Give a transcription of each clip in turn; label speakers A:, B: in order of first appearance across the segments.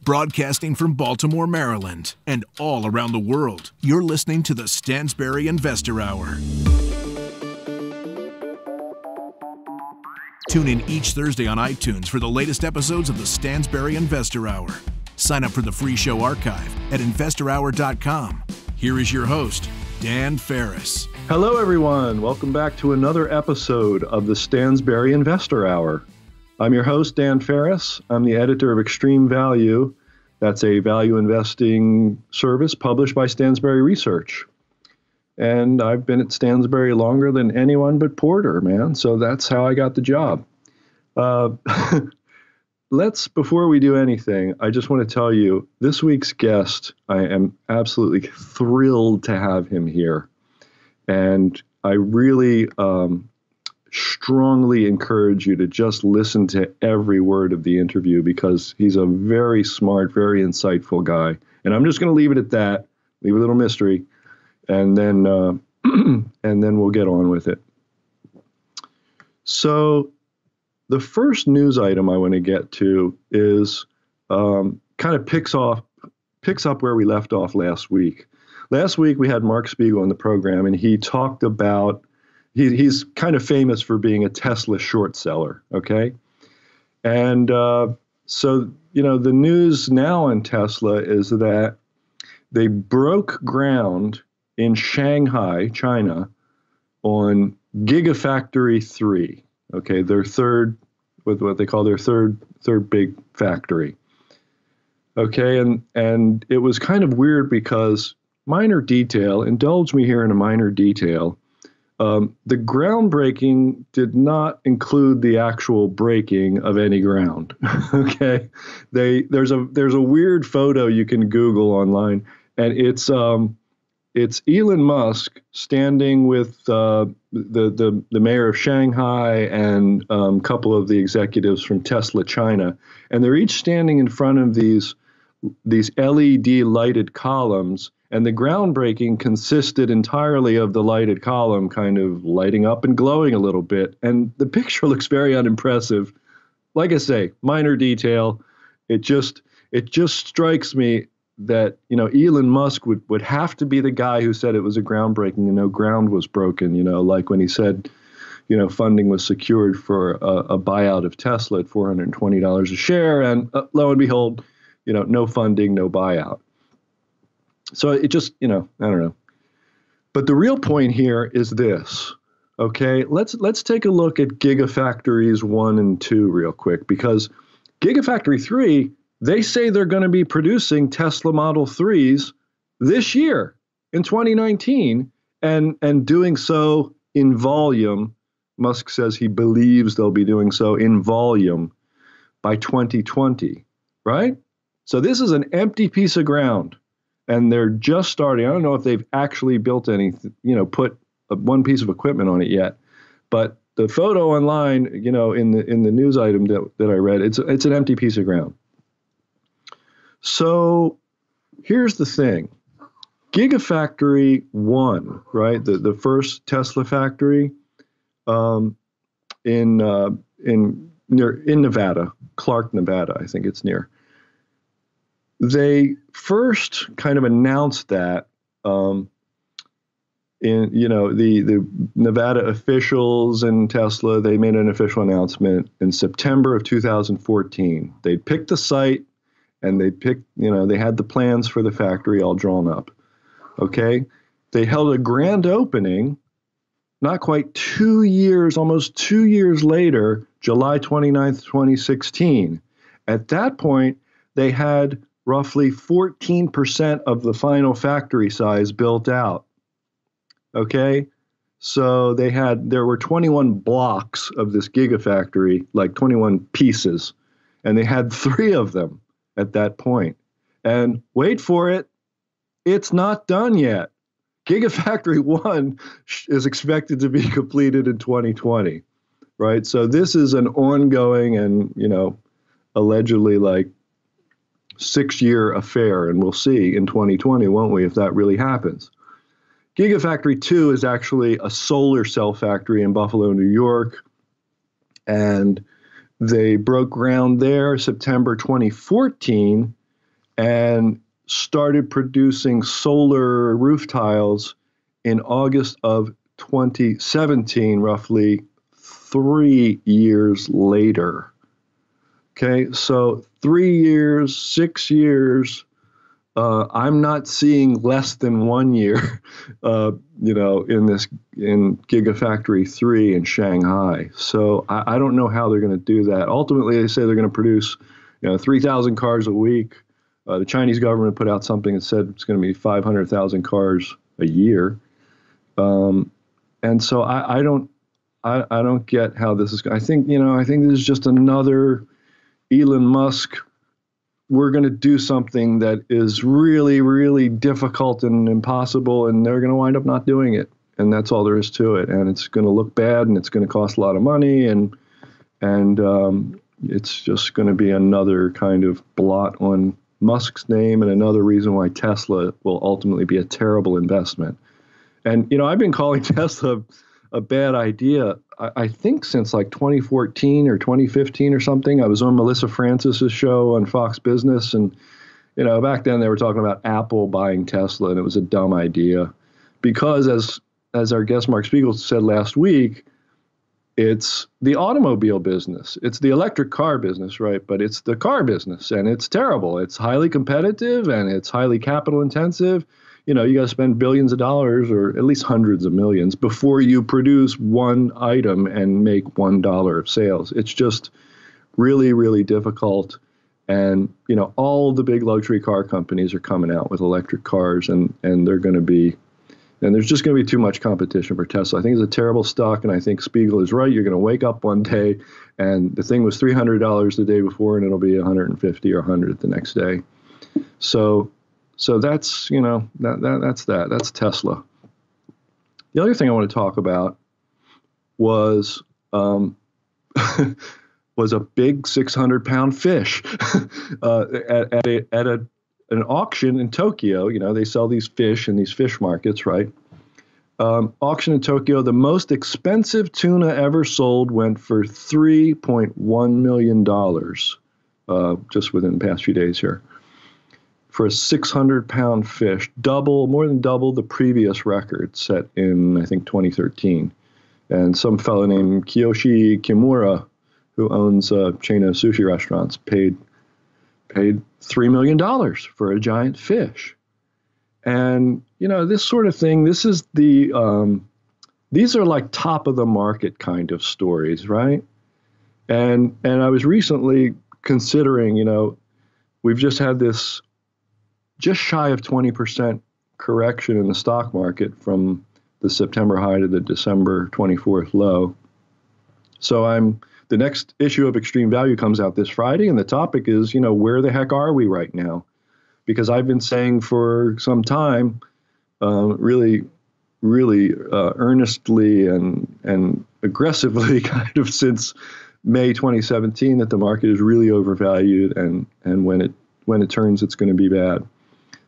A: Broadcasting from Baltimore, Maryland, and all around the world, you're listening to the Stansberry Investor Hour. Tune in each Thursday on iTunes for the latest episodes of the Stansberry Investor Hour. Sign up for the free show archive at investorhour.com. Here is your host, Dan Ferris.
B: Hello, everyone. Welcome back to another episode of the Stansberry Investor Hour. I'm your host, Dan Ferris. I'm the editor of Extreme Value. That's a value investing service published by Stansberry Research. And I've been at Stansberry longer than anyone but Porter, man. So that's how I got the job. Before we do anything, I just want to tell you, this week's guest, I am absolutely thrilled to have him here. And I really strongly encourage you to just listen to every word of the interview because he's a very smart, very insightful guy. And I'm just going to leave it at that, leave a little mystery, and then we'll get on with it. So the first news item I want to get to is kind of picks up where we left off last week. Last week we had Mark Spiegel on the program, and he talked about he's kind of famous for being a Tesla short seller, okay? And so, the news now on Tesla is that they broke ground in Shanghai, China, on Gigafactory 3, okay? Their third, with what they call their third big factory. Okay, and it was kind of weird because minor detail, indulge me here in a minor detail, the groundbreaking did not include the actual breaking of any ground. Okay, there's a weird photo you can Google online, and it's Elon Musk standing with the mayor of Shanghai and a couple of the executives from Tesla China, and they're each standing in front of these LED lighted columns. And the groundbreaking consisted entirely of the lighted column kind of lighting up and glowing a little bit. And the picture looks very unimpressive. Like I say, minor detail. It just strikes me that, Elon Musk would have to be the guy who said it was a groundbreaking, ground was broken, like when he said, funding was secured for a buyout of Tesla at $420 a share. And lo and behold, no funding, no buyout. So it just, I don't know. But the real point here is this, okay? Let's take a look at Gigafactories 1 and 2 real quick, because Gigafactory 3, they say they're going to be producing Tesla Model 3s this year in 2019 and doing so in volume. Musk says he believes they'll be doing so in volume by 2020, right? So this is an empty piece of ground. And they're just starting. I don't know if they've actually built anything, put one piece of equipment on it yet. But the photo online, in the news item that I read, it's an empty piece of ground. So here's the thing. Gigafactory 1, right? The first Tesla factory in Nevada, Clark, Nevada, I think it's near. They first kind of announced that the Nevada officials and Tesla, they made an official announcement in September of 2014. They picked the site and they had the plans for the factory all drawn up. Okay. They held a grand opening not quite 2 years, almost 2 years later, July 29th, 2016. At that point, they had roughly 14% of the final factory size built out. Okay? So there were 21 blocks of this gigafactory, like 21 pieces, and they had 3 of them at that point. And wait for it, it's not done yet. Gigafactory 1 is expected to be completed in 2020, right? So this is an ongoing and, allegedly like 6-year affair, and we'll see in 2020, won't we, if that really happens. Gigafactory 2 is actually a solar cell factory in Buffalo, New York, and they broke ground there September 2014, and started producing solar roof tiles in August of 2017, roughly 3 years later. Okay, so 3 years, 6 years. I'm not seeing less than 1 year, in Gigafactory 3 in Shanghai. So I don't know how they're going to do that. Ultimately, they say they're going to produce, 3,000 cars a week. The Chinese government put out something that said it's going to be 500,000 cars a year. And so I don't get how this is. I think this is just another Elon Musk. We're going to do something that is really, really difficult and impossible, and they're going to wind up not doing it. And that's all there is to it. And it's going to look bad, and it's going to cost a lot of money, and it's just going to be another kind of blot on Musk's name, and another reason why Tesla will ultimately be a terrible investment. And, I've been calling Tesla a bad idea, I think since like 2014 or 2015 or something. I was on Melissa Francis's show on Fox Business, and back then they were talking about Apple buying Tesla, and it was a dumb idea because, as our guest Mark Spiegel said last week, it's the automobile business, it's the electric car business, right? But it's the car business, and it's terrible. It's highly competitive, and it's highly capital intensive. You got to spend billions of dollars, or at least hundreds of millions, before you produce one item and make $1 of sales. It's just really, really difficult. And, all the big luxury car companies are coming out with electric cars, and they're going to be, and there's just going to be too much competition for Tesla. I think it's a terrible stock, and I think Spiegel is right. You're going to wake up one day, and the thing was $300 the day before, and it'll be $150 or $100 the next day. So that's, that's Tesla. The other thing I want to talk about was was a big 600-pound fish at an auction in Tokyo. They sell these fish in these fish markets, right? Auction in Tokyo, the most expensive tuna ever sold went for $3.1 million just within the past few days here. For a 600-pound fish, more than double the previous record set in, I think, 2013. And some fellow named Kiyoshi Kimura, who owns a chain of sushi restaurants, paid $3 million for a giant fish. And, this sort of thing, this is these are like top of the market kind of stories, right? And I was recently considering, we've just had this just shy of 20% correction in the stock market from the September high to the December 24th low. So the next issue of Extreme Value comes out this Friday, and the topic is, where the heck are we right now? Because I've been saying for some time, really, really earnestly and aggressively kind of since May 2017 that the market is really overvalued, and when it turns, it's going to be bad.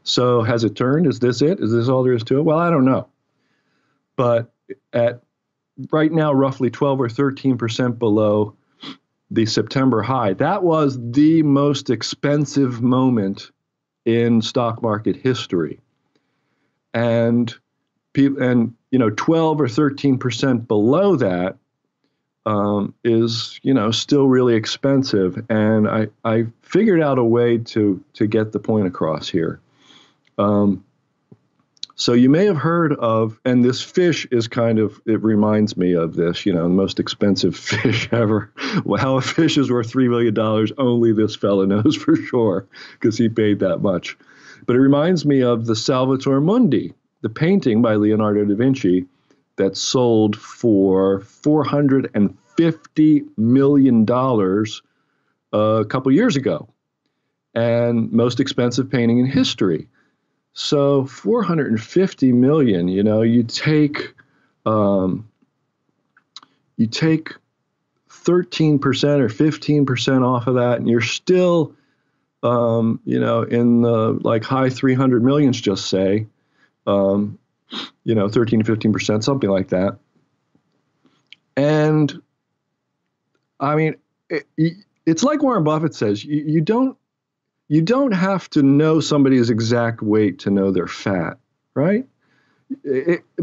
B: So has it turned? Is this it? Is this all there is to it? Well, I don't know. But at right now, roughly 12 or 13% below the September high, that was the most expensive moment in stock market history. And 12 or 13% below that is, still really expensive. And I figured out a way to get the point across here. So you may have heard of, and this fish is it reminds me of this, the most expensive fish ever. Well, how a fish is worth $3 million, only this fella knows for sure, because he paid that much. But it reminds me of the Salvator Mundi, the painting by Leonardo da Vinci that sold for $450 million a couple years ago, and most expensive painting in history. So 450 million, you take 13% or 15% off of that, and you're still, in the like high 300 millions, just say, 13 to 15%, something like that. And I mean, it's like Warren Buffett says, you don't you don't have to know somebody's exact weight to know they're fat, right?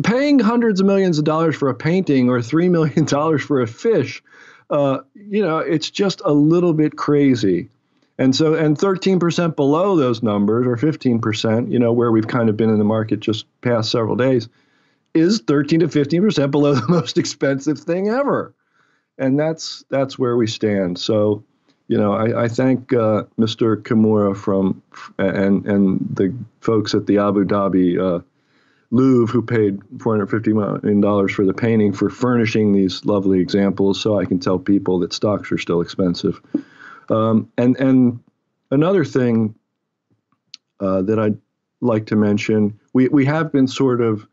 B: Paying hundreds of millions of dollars for a painting or $3 million for a fish, it's just a little bit crazy. And 13% below those numbers, or 15%, where we've kind of been in the market just past several days, is 13 to 15% below the most expensive thing ever. And that's where we stand. So, I thank Mr. Kimura and the folks at the Abu Dhabi Louvre who paid $450 million for the painting for furnishing these lovely examples so I can tell people that stocks are still expensive. And another thing that I'd like to mention, we have been sort of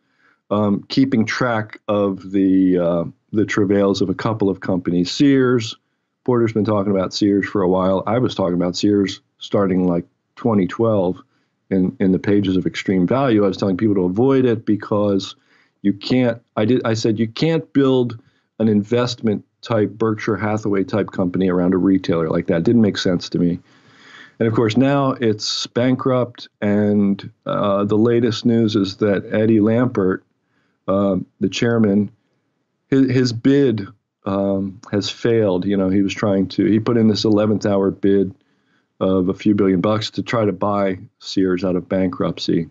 B: keeping track of the travails of a couple of companies. Sears, Porter's been talking about Sears for a while. I was talking about Sears starting like 2012 in the pages of Extreme Value. I was telling people to avoid it because you can't. I said you can't build an investment type Berkshire Hathaway type company around a retailer like that. It didn't make sense to me. And of course, now it's bankrupt. And the latest news is that Eddie Lampert, the chairman, his bid has failed. He was he put in this 11th hour bid of a few $billion to try to buy Sears out of bankruptcy.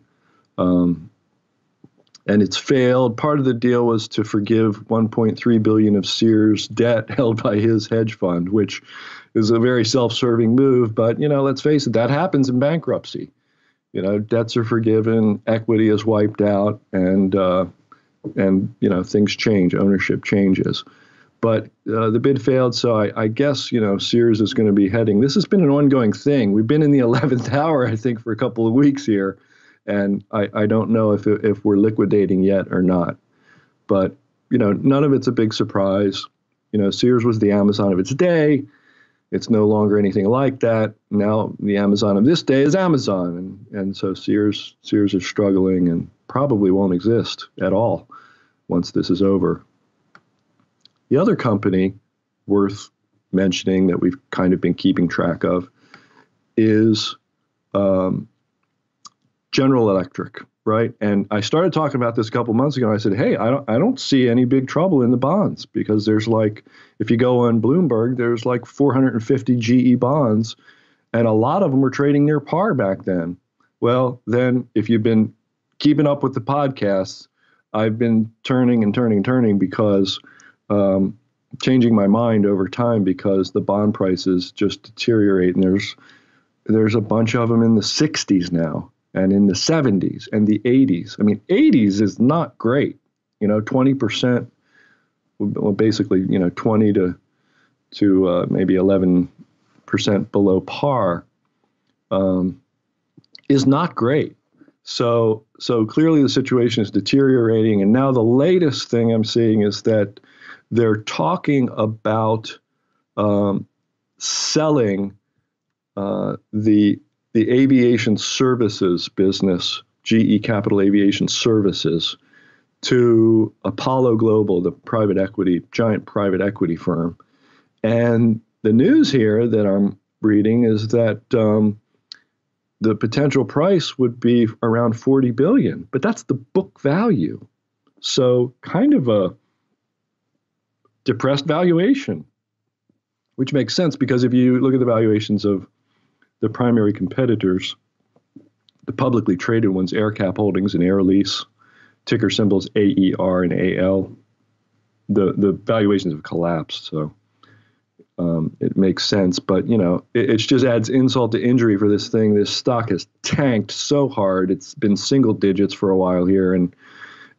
B: And it's failed. Part of the deal was to forgive $1.3 billion of Sears debt held by his hedge fund, which is a very self-serving move. But, let's face it, that happens in bankruptcy. Debts are forgiven, equity is wiped out, and things change, ownership changes. But the bid failed, so I guess, Sears is going to be heading. This has been an ongoing thing. We've been in the 11th hour, I think, for a couple of weeks here. And I don't know if we're liquidating yet or not. But, none of it's a big surprise. Sears was the Amazon of its day. It's no longer anything like that. Now the Amazon of this day is Amazon. And so Sears is struggling and probably won't exist at all once this is over. The other company worth mentioning that we've kind of been keeping track of is General Electric, right? And I started talking about this a couple months ago. And I said, hey, I don't see any big trouble in the bonds because there's if you go on Bloomberg, there's 450 GE bonds, and a lot of them were trading near par back then. Well, then if you've been keeping up with the podcasts, I've been turning because changing my mind over time because the bond prices just deteriorate, and there's a bunch of them in the 60s now. And in the 70s and the 80s. I mean, 80s is not great. 20%, well, basically, 20 to maybe 11% below par is not great. So clearly the situation is deteriorating. And now the latest thing I'm seeing is that they're talking about selling the aviation services business, GE Capital Aviation Services, to Apollo Global, the giant private equity firm. And the news here that I'm reading is that the potential price would be around $40 billion, but that's the book value. So kind of a depressed valuation, which makes sense because if you look at the valuations of the primary competitors, the publicly traded ones, AerCap Holdings and Air Lease, ticker symbols AER and AL, the valuations have collapsed. So it makes sense. But, it just adds insult to injury for this thing. This stock has tanked so hard. It's been single digits for a while here. And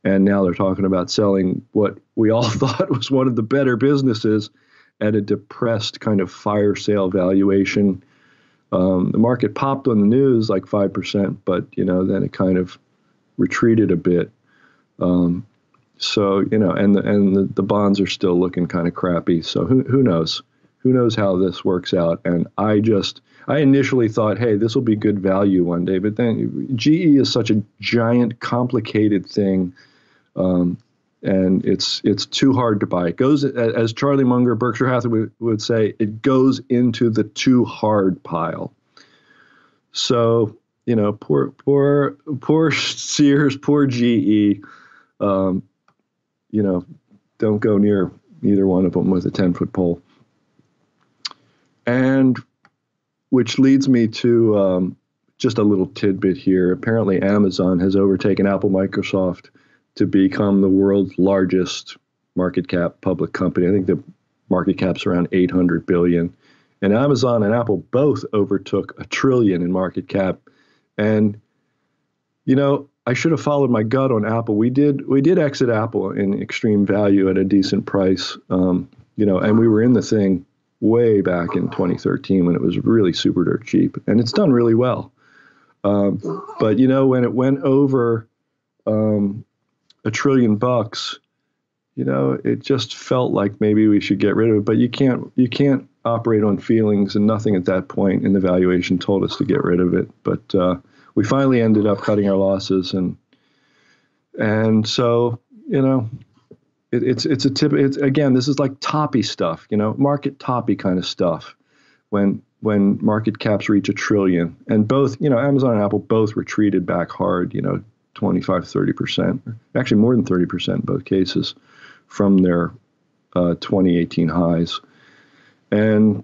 B: now they're talking about selling what we all thought was one of the better businesses at a depressed kind of fire sale valuation. The market popped on the news like 5%, but, then it kind of retreated a bit. And the bonds are still looking kind of crappy. So who knows? Who knows how this works out? And I initially thought, hey, this will be good value one day. But then GE is such a giant, complicated thing. And it's too hard to buy. It goes, as Charlie Munger, Berkshire Hathaway would say, it goes into the too hard pile. So, poor Sears, poor GE, don't go near either one of them with a 10-foot pole. And which leads me to just a little tidbit here. Apparently, Amazon has overtaken Apple, Microsoft to become the world's largest market cap public company. I think the market cap's around 800 billion. And Amazon and Apple both overtook $1 trillion in market cap. And, I should have followed my gut on Apple. We did exit Apple in extreme value at a decent price, and we were in the thing way back in 2013 when it was really super dirt cheap. And it's done really well. But, when it went over $1 trillion, it just felt like maybe we should get rid of it. But you can't operate on feelings, and nothing at that point in the valuation told us to get rid of it. But we finally ended up cutting our losses, and so it's a tip. It's again, this is like toppy stuff, market toppy kind of stuff. When market caps reach $1 trillion, and both Amazon and Apple both retreated back hard, 25-30%, actually more than 30% in both cases, from their 2018 highs. And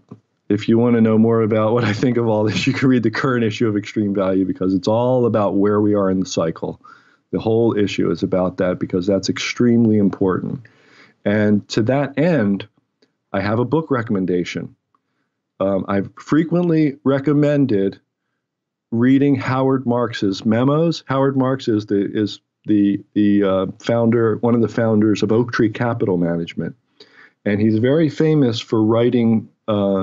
B: if you want to know more about what I think of all this, you can read the current issue of Extreme Value, because it's all about where we are in the cycle. The whole issue is about that, because that's extremely important. And to that end, I have a book recommendation. I've frequently recommended reading Howard Marks's memos. Howard Marks is the founder, one of the founders of Oaktree Capital Management. And he's very famous for writing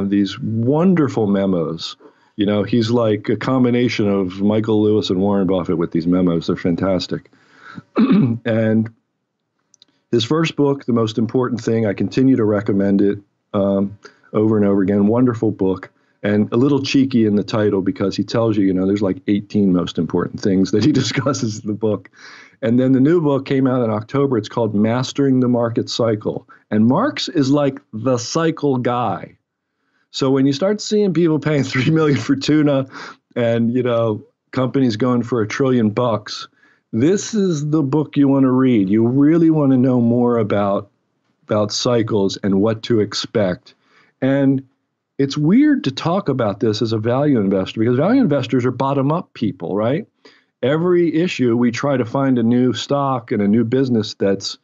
B: these wonderful memos. He's like a combination of Michael Lewis and Warren Buffett with these memos. They're fantastic. And his first book, The Most Important Thing, I continue to recommend it over and over again. Wonderful book, and a little cheeky in the title, because he tells you, there's like 18 most important things that he discusses in the book. And then the new book came out in October. It's called Mastering the Market Cycle. And Marks is like the cycle guy. So when you start seeing people paying $3 million for tuna and, companies going for $1 trillion, this is the book you want to read. You really want to know more about cycles and what to expect. And it's weird to talk about this as a value investor, because value investors are bottom-up people, right? Every issue, we try to find a new stock and a new business that's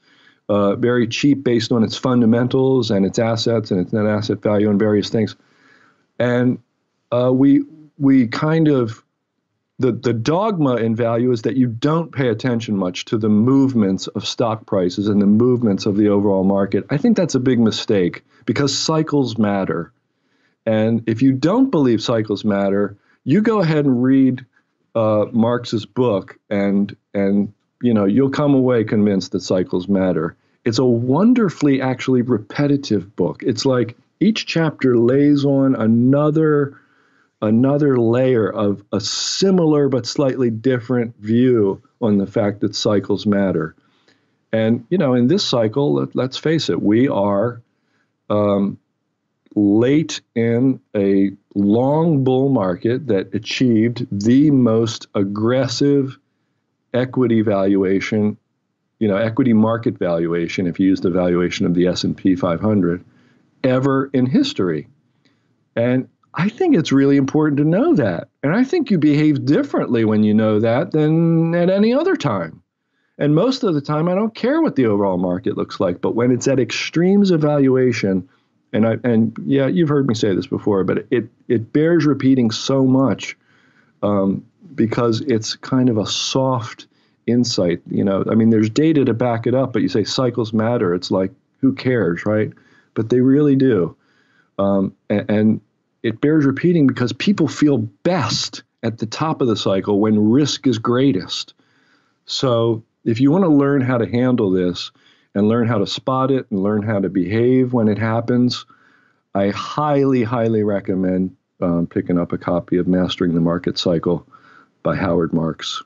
B: very cheap based on its fundamentals and its assets and its net asset value and various things. And we kind of, the dogma in value is that you don't pay attention much to the movements of stock prices and the movements of the overall market. I think that's a big mistake, because cycles matter. And if you don't believe cycles matter, you go ahead and read Marx's book, and you'll come away convinced that cycles matter. It's a wonderfully actually repetitive book. It's like each chapter lays on another layer of a similar but slightly different view on the fact that cycles matter. And in this cycle, let's face it, we are late in a long bull market that achieved the most aggressive equity valuation, equity market valuation, if you use the valuation of the S&P 500, ever in history. And I think it's really important to know that. And I think you behave differently when you know that than at any other time. And most of the time, I don't care what the overall market looks like. But when it's at extremes of valuation, and yeah, you've heard me say this before, but it bears repeating so much because it's kind of a soft insight. There's data to back it up, but you say cycles matter. It's like, who cares, right? But they really do. And it bears repeating because people feel best at the top of the cycle when risk is greatest. So if you want to learn how to handle this and learn how to spot it and learn how to behave when it happens, I highly, highly recommend picking up a copy of Mastering the Market Cycle by Howard Marks.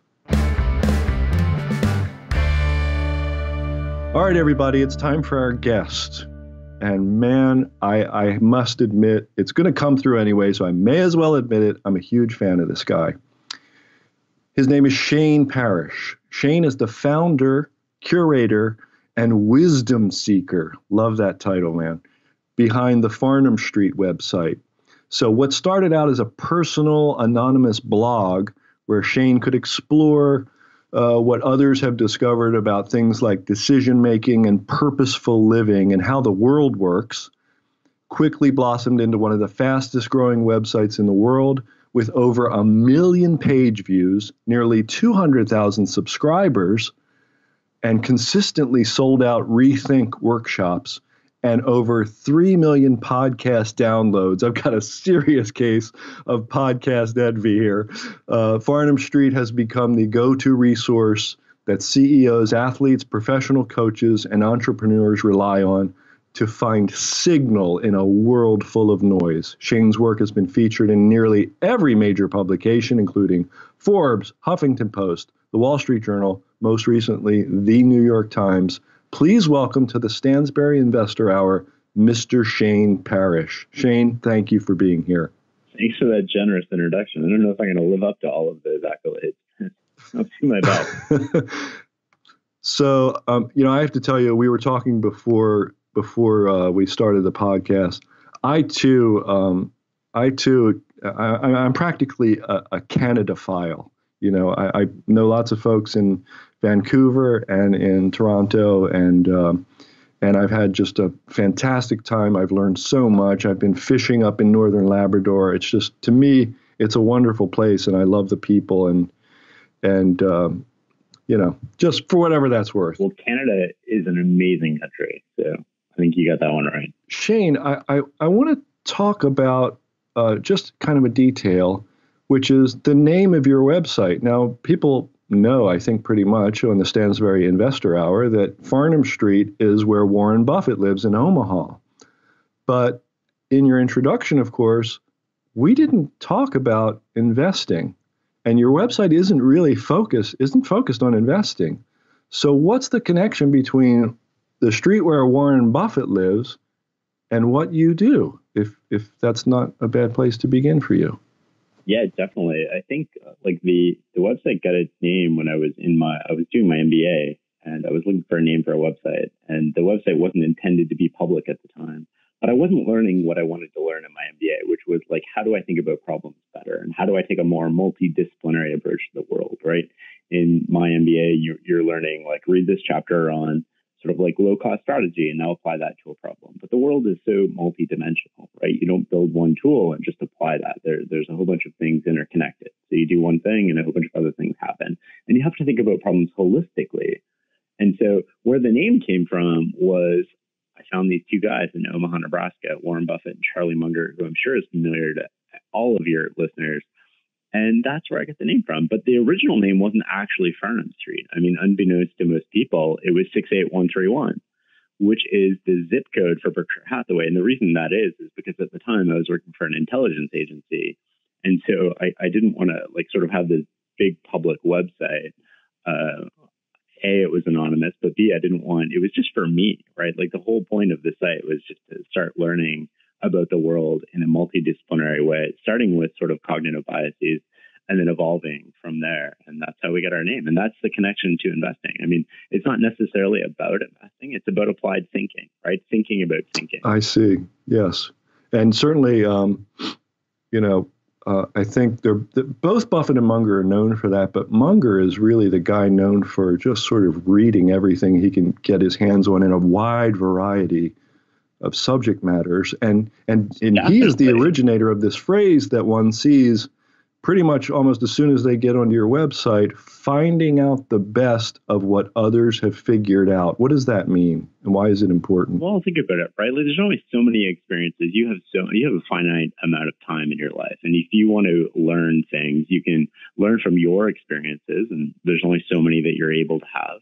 B: All right, everybody, it's time for our guest. And man, I must admit, it's going to come through anyway, so I may as well admit it. I'm a huge fan of this guy. His name is Shane Parrish. Shane is the founder, curator, and wisdom seeker. Love that title, man. Behind the Farnham Street website. So what started out as a personal, anonymous blog where Shane could explore what others have discovered about things like decision-making and purposeful living and how the world works, quickly blossomed into one of the fastest-growing websites in the world with over 1 million page views, nearly 200,000 subscribers, and consistently sold out Rethink workshops and over 3 million podcast downloads. I've got a serious case of podcast envy here. Farnham Street has become the go-to resource that CEOs, athletes, professional coaches, and entrepreneurs rely on to find signal in a world full of noise. Shane's work has been featured in nearly every major publication, including Forbes, Huffington Post, The Wall Street Journal, most recently, The New York Times. Please welcome to the Stansberry Investor Hour, Mr. Shane Parrish. Shane, thank you for being here.
C: Thanks for that generous introduction. I don't know if I'm going to live up to all of those accolades. I'll do my best.
B: So, I have to tell you, we were talking before we started the podcast. I'm practically a Canada-phile. I know lots of folks in Vancouver and in Toronto, and I've had just a fantastic time. I've learned so much. I've been fishing up in northern Labrador. It's just, to me, it's a wonderful place, and I love the people, and just for whatever that's worth.
C: Well, Canada is an amazing country, so I think you got that one right.
B: Shane, I want to talk about just kind of a detail, which is the name of your website. Now, people know, I think pretty much on the Stansberry Investor Hour, that Farnham Street is where Warren Buffett lives in Omaha. But in your introduction, of course, we didn't talk about investing. And your website isn't focused on investing. So what's the connection between the street where Warren Buffett lives and what you do, if that's not a bad place to begin for you?
C: Yeah, definitely. I think the website got its name when I was doing my MBA, and I was looking for a name for a website, and the website wasn't intended to be public at the time. But I wasn't learning what I wanted to learn in my MBA, which was like, how do I think about problems better? And how do I take a more multidisciplinary approach to the world, right? In my MBA, you're learning, like, read this chapter on sort of like low-cost strategy and now apply that to a problem. But the world is so multidimensional, right? You don't build one tool and just apply that. There's a whole bunch of things interconnected. So you do one thing and a whole bunch of other things happen. And you have to think about problems holistically. And so where the name came from was, I found these two guys in Omaha, Nebraska, Warren Buffett and Charlie Munger, who I'm sure is familiar to all of your listeners. And that's where I get the name from. But the original name wasn't actually Farnham Street. I mean, unbeknownst to most people, it was 68131, which is the zip code for Berkshire Hathaway. And the reason that is because at the time I was working for an intelligence agency. And so I didn't want to sort of have this big public website. A, it was anonymous, but B, it was just for me, right? Like, the whole point of the site was just to start learning about the world in a multidisciplinary way, starting with sort of cognitive biases and then evolving from there. And that's how we get our name. And that's the connection to investing. I mean, it's not necessarily about investing. It's about applied thinking, right? Thinking about thinking.
B: I see. Yes. And certainly, I think both Buffett and Munger are known for that, but Munger is really the guy known for just sort of reading everything he can get his hands on in a wide variety of subject matters. And he is the originator of this phrase that one sees pretty much almost as soon as they get onto your website, finding out the best of what others have figured out. What does that mean? And why is it important?
C: Well, think about it, right? Like, there's only so many experiences. You have a finite amount of time in your life. And if you want to learn things, you can learn from your experiences. And there's only so many that you're able to have.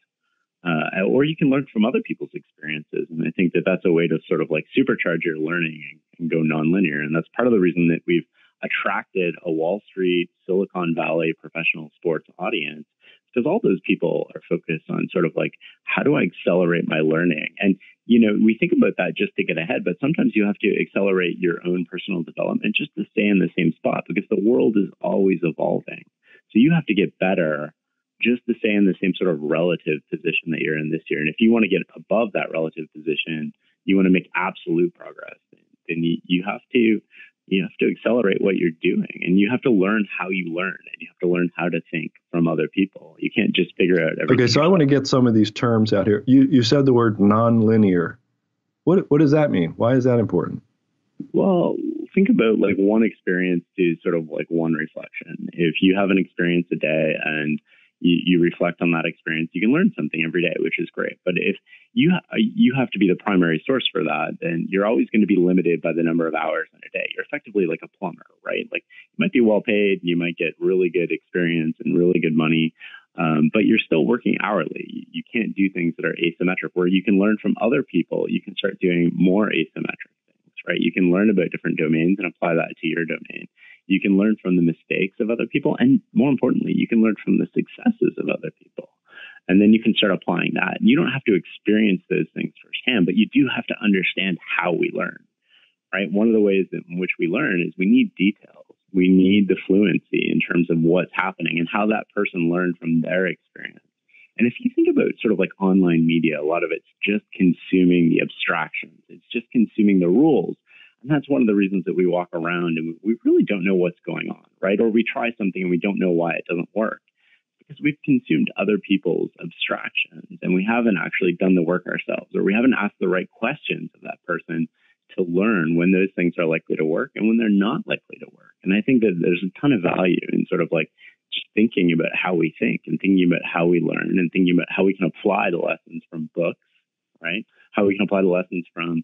C: Or you can learn from other people's experiences. And I think that that's a way to sort of like supercharge your learning and go nonlinear. And that's part of the reason that we've attracted a Wall Street, Silicon Valley professional sports audience because all those people are focused on sort of like, how do I accelerate my learning? And, we think about that just to get ahead, but sometimes you have to accelerate your own personal development just to stay in the same spot, because the world is always evolving. So you have to get better just to stay in the same sort of relative position that you're in this year. And if you want to get above that relative position, you want to make absolute progress, then you have to accelerate what you're doing, and you have to learn how you learn, and you have to learn how to think from other people. You can't just figure out everything.
B: Okay, so I want to get some of these terms out here. You said the word nonlinear. What does that mean? Why is that important?
C: Well, think about like one experience to sort of like one reflection. If you have an experience a day and you reflect on that experience, you can learn something every day, which is great. But if you have to be the primary source for that, then you're always going to be limited by the number of hours in a day. You're effectively like a plumber, right? Like, you might be well paid, you might get really good experience and really good money, but you're still working hourly. You can't do things that are asymmetric, where you can learn from other people. You can start doing more asymmetric things, right? You can learn about different domains and apply that to your domain. You can learn from the mistakes of other people. And more importantly, you can learn from the successes of other people. And then you can start applying that. You don't have to experience those things firsthand, but you do have to understand how we learn, right? One of the ways in which we learn is we need details. We need the fluency in terms of what's happening and how that person learned from their experience. And if you think about sort of like online media, a lot of it's just consuming the abstractions. It's just consuming the rules. And that's one of the reasons that we walk around and we really don't know what's going on, right? Or we try something and we don't know why it doesn't work, because we've consumed other people's abstractions and we haven't actually done the work ourselves, or we haven't asked the right questions of that person to learn when those things are likely to work and when they're not likely to work. And I think that there's a ton of value in sort of like just thinking about how we think and thinking about how we learn and thinking about how we can apply the lessons from books, right? How we can apply the lessons from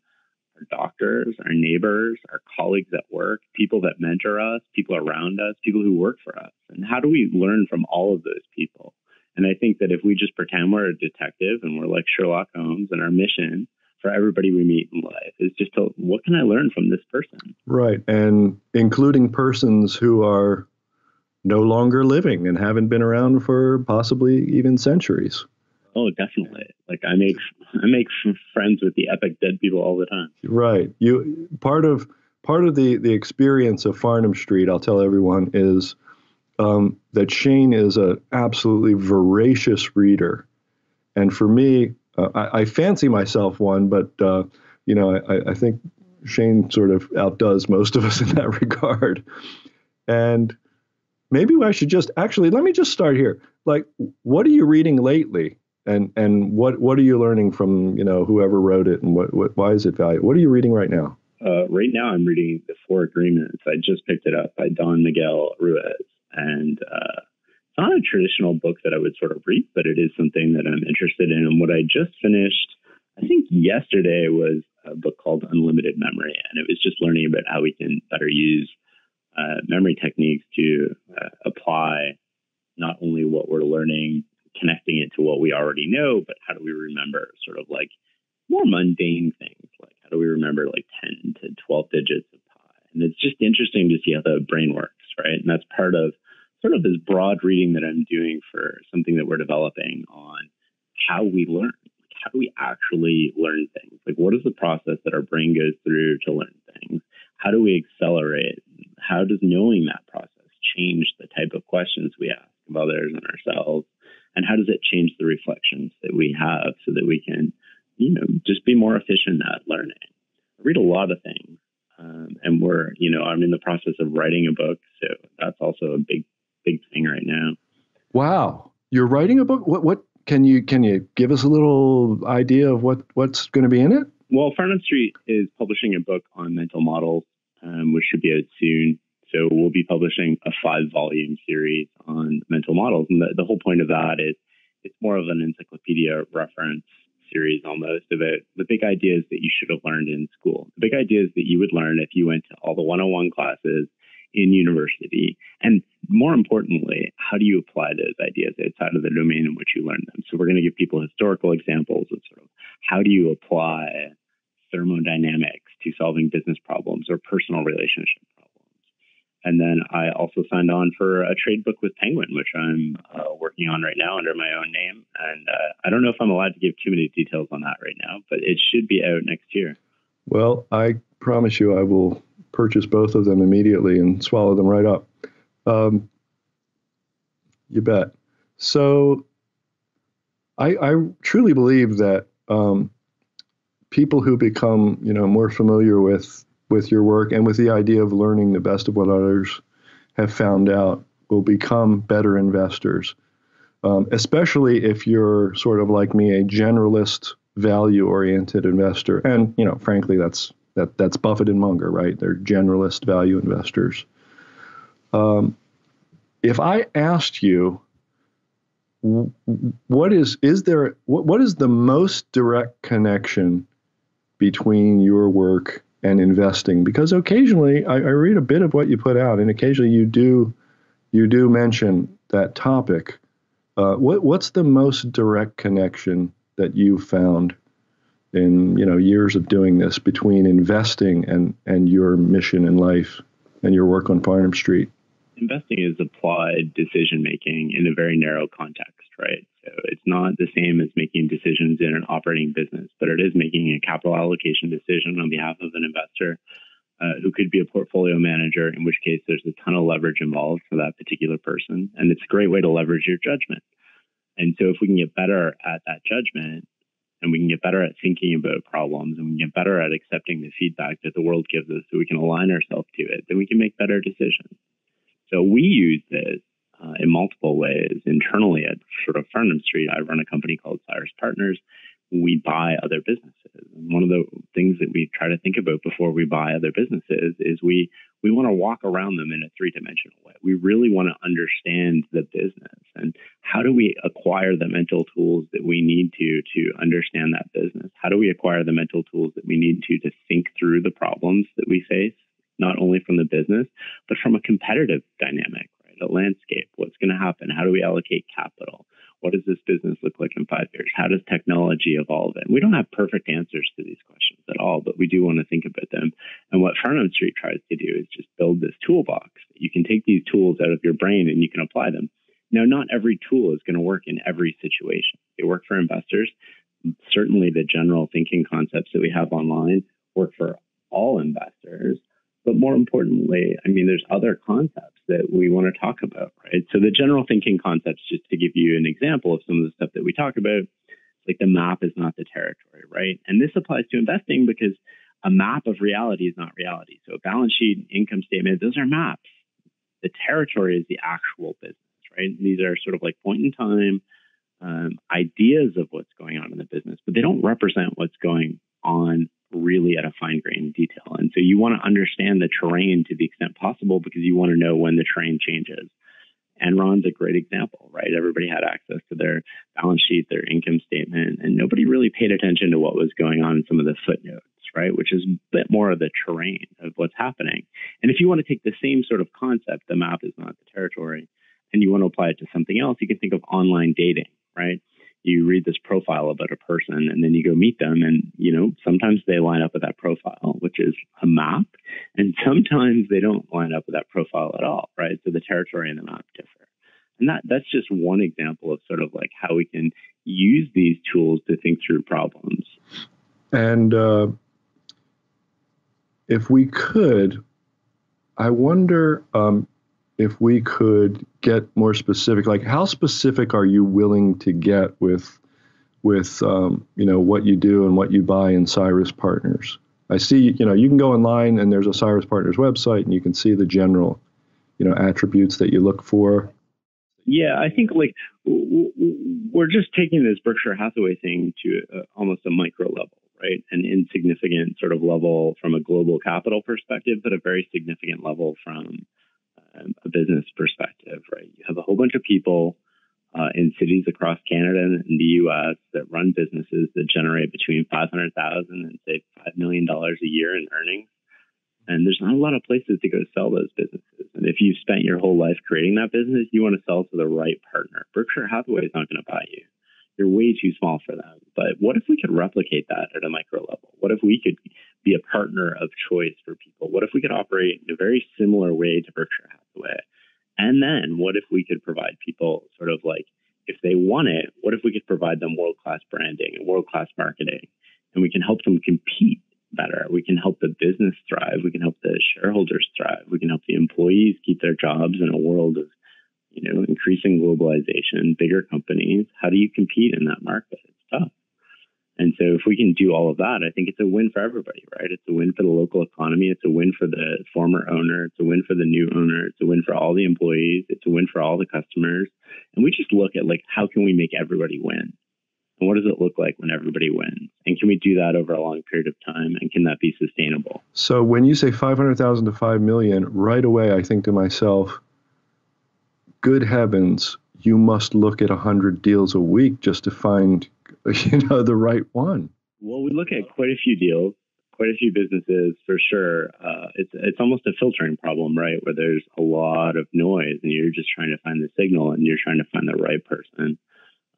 C: our doctors, our neighbors, our colleagues at work, people that mentor us, people around us, people who work for us. And how do we learn from all of those people? And I think that if we just pretend we're a detective and we're like Sherlock Holmes, and our mission for everybody we meet in life is just to, what can I learn from this person?
B: Right. And including persons who are no longer living and haven't been around for possibly even centuries.
C: Oh, definitely. Like I make friends with the epic dead people all the time.
B: Right. Part of the experience of Farnham Street, I'll tell everyone, is that Shane is an absolutely voracious reader, and for me, I fancy myself one, but I think Shane sort of outdoes most of us in that regard. And maybe I should let me just start here. Like, what are you reading lately? And what are you learning from, whoever wrote it, and why is it valuable? What are you reading right now?
C: Right now I'm reading The Four Agreements. I just picked it up by Don Miguel Ruiz. And it's not a traditional book that I would sort of read, but it is something that I'm interested in. And what I just finished, I think yesterday, was a book called Unlimited Memory. And it was just learning about how we can better use memory techniques to apply not only what we're learning, connecting it to what we already know, but how do we remember sort of like more mundane things? Like, how do we remember like 10 to 12 digits of pi? And it's just interesting to see how the brain works, right? And that's part of sort of this broad reading that I'm doing for something that we're developing on how we learn. Like, how do we actually learn things? Like, what is the process that our brain goes through to learn things? How do we accelerate? How does knowing that process change the type of questions we ask of others and ourselves? And how does it change the reflections that we have so that we can, just be more efficient at learning? I read a lot of things, and I'm in the process of writing a book, so that's also a big thing right now.
B: Wow, you're writing a book? What can you give us a little idea of what's going to be in it?
C: Well, Farnham Street is publishing a book on mental models, which should be out soon. So we'll be publishing a 5-volume series on mental models. And the whole point of that is it's more of an encyclopedia reference series almost about the big ideas that you should have learned in school, the big ideas that you would learn if you went to all the 101 classes in university. And more importantly, how do you apply those ideas outside of the domain in which you learned them? So we're going to give people historical examples of sort of how do you apply thermodynamics to solving business problems or personal relationship problems. And then I also signed on for a trade book with Penguin, which I'm working on right now under my own name. And I don't know if I'm allowed to give too many details on that right now, but it should be out next year.
B: Well, I promise you I will purchase both of them immediately and swallow them right up. You bet. So I truly believe that people who become, more familiar with your work and with the idea of learning the best of what others have found out will become better investors, especially if you're sort of like me, a generalist, value-oriented investor. And, frankly, that's Buffett and Munger, right? They're generalist value investors. If I asked you, what is the most direct connection between your work and investing? Because occasionally I read a bit of what you put out, and occasionally you do mention that topic. What's the most direct connection that you found in years of doing this between investing and your mission in life and your work on Farnham Street?
C: Investing is applied decision making in a very narrow context, right? So it's not the same as making decisions in an operating business, but it is making a capital allocation decision on behalf of an investor who could be a portfolio manager, in which case there's a ton of leverage involved for that particular person. And it's a great way to leverage your judgment. And so if we can get better at that judgment, and we can get better at thinking about problems, and we can get better at accepting the feedback that the world gives us so we can align ourselves to it, then we can make better decisions. So we use this in multiple ways internally at sort of Farnham Street. I run a company called Cyrus Partners. We buy other businesses. And one of the things that we try to think about before we buy other businesses is we want to walk around them in a three-dimensional way. We really want to understand the business and how do we acquire the mental tools that we need to understand that business? How do we acquire the mental tools that we need to think through the problems that we face, not only from the business, but from a competitive dynamic, right? A landscape. What's going to happen? How do we allocate capital? What does this business look like in 5 years? How does technology evolve? And we don't have perfect answers to these questions at all, but we do want to think about them. And what Farnham Street tries to do is just build this toolbox. You can take these tools out of your brain and you can apply them. Now, not every tool is going to work in every situation. They work for investors. Certainly the general thinking concepts that we have online work for all investors. But more importantly, there's other concepts that we want to talk about, right? So the general thinking concepts, just to give you an example of some of the stuff that we talk about, like the map is not the territory, right? And this applies to investing because a map of reality is not reality. So a balance sheet, income statement, those are maps. The territory is the actual business, right? These are sort of like point in time ideas of what's going on in the business, but they don't represent what's going on really at a fine-grained detail. And so you want to understand the terrain to the extent possible because you want to know when the terrain changes. Enron's a great example, right? Everybody had access to their balance sheet, their income statement, and nobody really paid attention to what was going on in some of the footnotes, right? Which is a bit more of the terrain of what's happening. And if you want to take the same sort of concept, the map is not the territory, and you want to apply it to something else, you can think of online dating, right? You read this profile about a person and then you go meet them and, sometimes they line up with that profile, which is a map. And sometimes they don't line up with that profile at all, right? So the territory and the map differ. And that's just one example of sort of like how we can use these tools to think through problems.
B: And if we could, I wonder if we could get more specific, like how specific are you willing to get with what you do and what you buy in Cyrus Partners? I see, you can go online and there's a Cyrus Partners website and you can see the general, attributes that you look for.
C: Yeah, I think we're just taking this Berkshire Hathaway thing to almost a micro level, right? An insignificant sort of level from a global capital perspective, but a very significant level from a business perspective, right? You have a whole bunch of people in cities across Canada and the U.S. that run businesses that generate between $500,000 and say $5 million a year in earnings. And there's not a lot of places to go sell those businesses. And if you've spent your whole life creating that business, you want to sell to the right partner. Berkshire Hathaway is not going to buy you. You're way too small for them. But what if we could replicate that at a micro level? What if we could be a partner of choice for people? What if we could operate in a very similar way to Berkshire Hathaway? And then what if we could provide people sort of like, if they want it, what if we could provide them world-class branding and world-class marketing, and we can help them compete better? We can help the business thrive. We can help the shareholders thrive. We can help the employees keep their jobs in a world of, increasing globalization, bigger companies. How do you compete in that market? It's tough. And so if we can do all of that, I think it's a win for everybody, right? It's a win for the local economy. It's a win for the former owner. It's a win for the new owner. It's a win for all the employees. It's a win for all the customers. And we just look at how can we make everybody win? And what does it look like when everybody wins? And can we do that over a long period of time? And can that be sustainable?
B: So when you say 500,000 to 5 million, right away I think to myself, good heavens, you must look at 100 deals a week just to find, the right one.
C: Well, we look at quite a few deals, quite a few businesses for sure. It's almost a filtering problem, right? Where there's a lot of noise and you're just trying to find the signal and you're trying to find the right person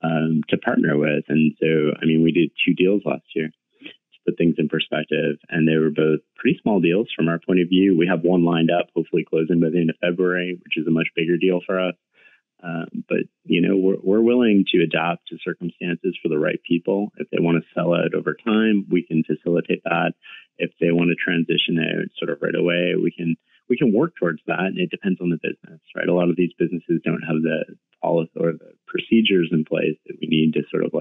C: to partner with. And so, we did 2 deals last year to put things in perspective, and they were both pretty small deals from our point of view. We have one lined up, hopefully closing by the end of February, which is a much bigger deal for us. But we're willing to adapt to circumstances for the right people. If they want to sell out over time, we can facilitate that. If they want to transition out sort of right away, we can work towards that. And it depends on the business, right? A lot of these businesses don't have the policy or the procedures in place that we need to sort of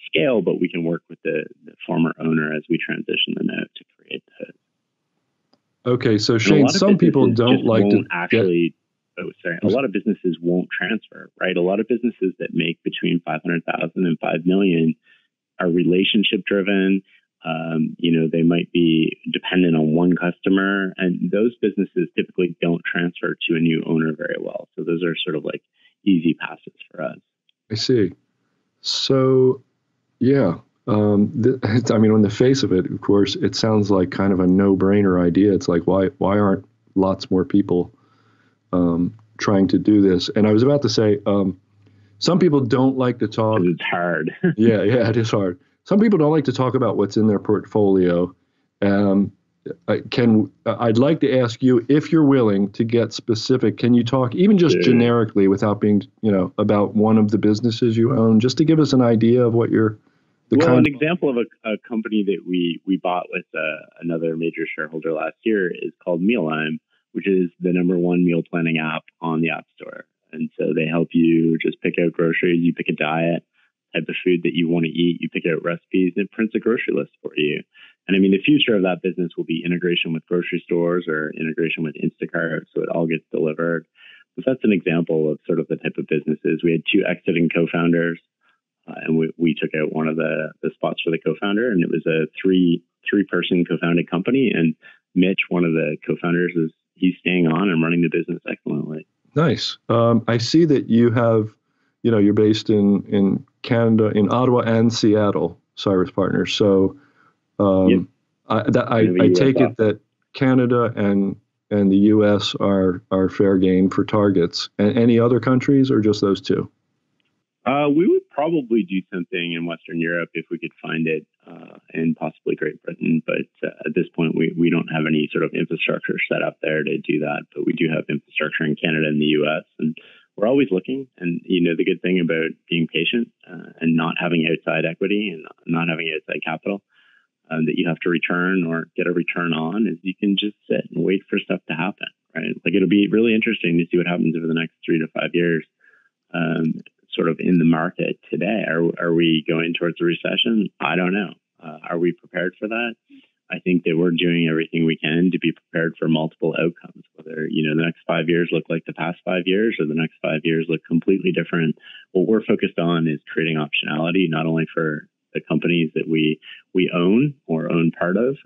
C: scale, but we can work with the former owner as we transition them out to create those.
B: Okay, so Shane, some people don't like to
C: actually. A lot of businesses won't transfer, right? A lot of businesses that make between 500,000 and 5 million are relationship driven. They might be dependent on one customer, and those businesses typically don't transfer to a new owner very well. So those are sort of easy passes for us.
B: I see. So, yeah. On the face of it, of course, it sounds like kind of a no-brainer idea. It's like, why aren't lots more people trying to do this? And I was about to say, some people don't like to talk.
C: It's hard.
B: yeah, it is hard. Some people don't like to talk about what's in their portfolio. I'd like to ask you, if you're willing to get specific, can you talk even just generically without being, about one of the businesses you own, just to give us an idea of what an
C: example of a company that we bought with another major shareholder last year is called Mealime, which is the #1 meal planning app on the App Store. And so they help you just pick out groceries, you pick a diet, type of food that you want to eat, you pick out recipes, and it prints a grocery list for you. And the future of that business will be integration with grocery stores or integration with Instacart, so it all gets delivered. But that's an example of sort of the type of businesses. We had 2 exiting co-founders, and we took out one of the spots for the co-founder, and it was a three-person co-founded company. And Mitch, one of the co-founders, he's staying on and running the business excellently.
B: Nice. I see that you have, you're based in Canada, in Ottawa and Seattle, Cyrus Partners. So
C: yep.
B: I take it that Canada and the U.S. are fair game for targets. And any other countries or just those 2?
C: We would probably do something in Western Europe if we could find it, and possibly Great Britain. But at this point, we don't have any sort of infrastructure set up there to do that. But we do have infrastructure in Canada and the U.S. And we're always looking. And, the good thing about being patient and not having outside equity and not having outside capital that you have to return or get a return on is you can just sit and wait for stuff to happen, right? It'll be really interesting to see what happens over the next 3 to 5 years. Sort of in the market today. Are we going towards a recession? I don't know. Are we prepared for that? I think that we're doing everything we can to be prepared for multiple outcomes, whether, the next 5 years look like the past 5 years or the next 5 years look completely different. What we're focused on is creating optionality, not only for the companies that we own or own part of,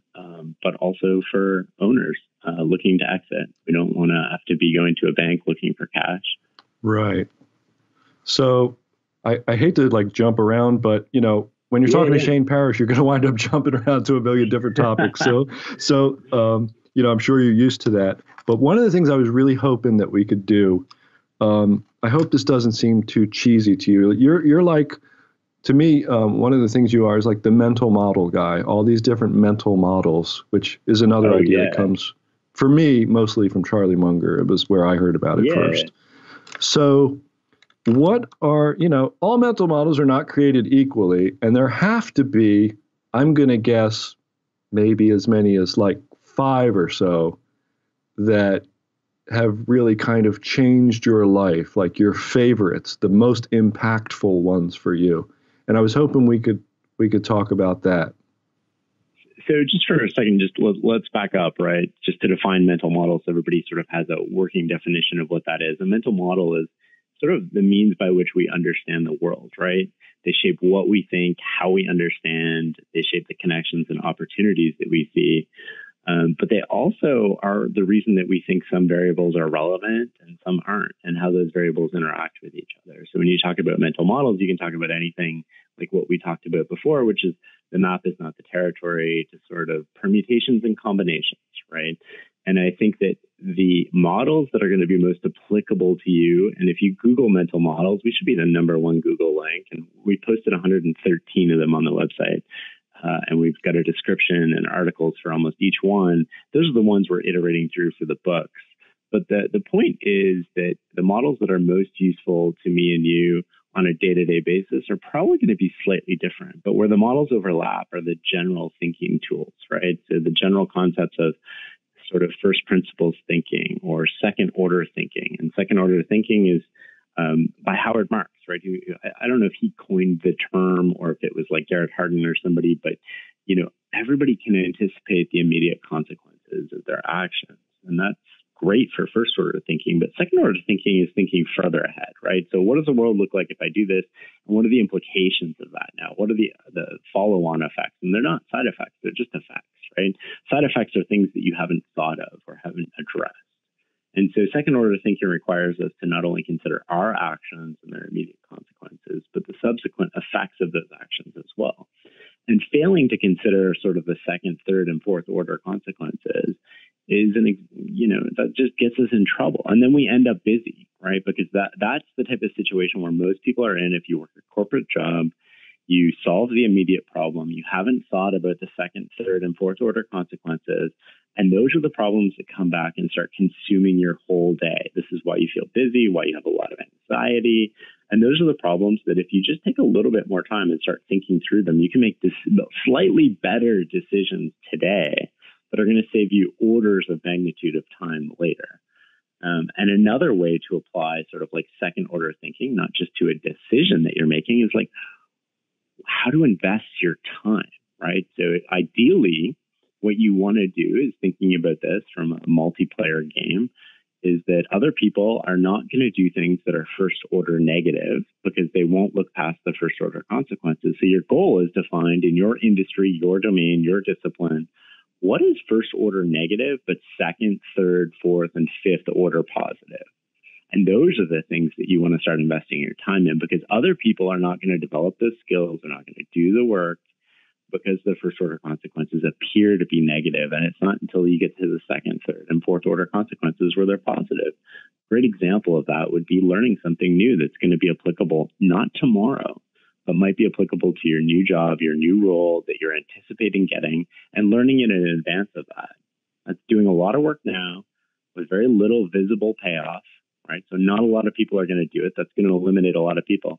C: but also for owners looking to exit. We don't want to have to be going to a bank looking for cash.
B: Right. So I hate to jump around, but when you're talking to Shane Parrish, you're going to wind up jumping around to a million different topics. So I'm sure you're used to that. But one of the things I was really hoping that we could do, I hope this doesn't seem too cheesy to you. You're like to me, one of the things you are is like the mental model guy, all these different mental models, which is another idea that comes, for me, mostly from Charlie Munger. It was where I heard about it first. So what are, all mental models are not created equally, and there have to be, I'm going to guess, maybe as many as like 5 or so that have really kind of changed your life, like your favorites, the most impactful ones for you. And I was hoping we could talk about that.
C: So just for a second, just let's back up, right? Just to define mental models, everybody sort of has a working definition of what that is. A mental model is sort of the means by which we understand the world, right? They shape what we think, how we understand. They shape the connections and opportunities that we see. But they also are the reason that we think some variables are relevant and some aren't, and how those variables interact with each other. So when you talk about mental models, you can talk about anything like what we talked about before, which is the map is not the territory, to sort of permutations and combinations, right? And I think that the models that are going to be most applicable to you, and if you Google mental models, we should be the #1 Google link, and we posted 113 of them on the website. And we've got a description and articles for almost each one. Those are the ones we're iterating through for the books. But the point is that the models that are most useful to me and you on a day-to-day basis are probably going to be slightly different. But where the models overlap are the general thinking tools, right? So the general concepts of sort of first principles thinking or second order thinking. And second order thinking is by Howard Marks, right? I don't know if he coined the term or if it was like Garrett Hardin or somebody, but, everybody can anticipate the immediate consequences of their actions. And that's great for first order thinking, but second order thinking is thinking further ahead, right? So what does the world look like if I do this? And what are the implications of that now? What are the follow-on effects? And they're not side effects, they're just effects, right? Side effects are things that you haven't thought of or haven't addressed. And so second order thinking requires us to not only consider our actions and their immediate consequences, but the subsequent effects of those actions as well. And failing to consider sort of the second, third, and fourth order consequences is that just gets us in trouble. And then we end up busy, right? Because that's the type of situation where most people are in. If you work a corporate job, you solve the immediate problem. You haven't thought about the second, third, and fourth order consequences. And those are the problems that come back and start consuming your whole day. This is why you feel busy, why you have a lot of anxiety. And those are the problems that if you just take a little bit more time and start thinking through them, you can make slightly better decisions today that are going to save you orders of magnitude of time later. And another way to apply sort of like second order thinking, not just to a decision that you're making, is like how to invest your time, right? So ideally, what you want to do is thinking about this from a multiplayer game is that other people are not going to do things that are first order negative because they won't look past the first order consequences. So your goal is to find in your industry, your domain, your discipline, what is first order negative, but second, third, fourth, and fifth order positive. And those are the things that you want to start investing your time in, because other people are not going to develop those skills. They're not going to do the work because the first order consequences appear to be negative. And it's not until you get to the second, third, and fourth order consequences where they're positive. Great example of that would be learning something new that's going to be applicable not tomorrow, but might be applicable to your new job, your new role that you're anticipating getting, and learning it in advance of that. That's doing a lot of work now with very little visible payoff, right? So not a lot of people are going to do it. That's going to eliminate a lot of people.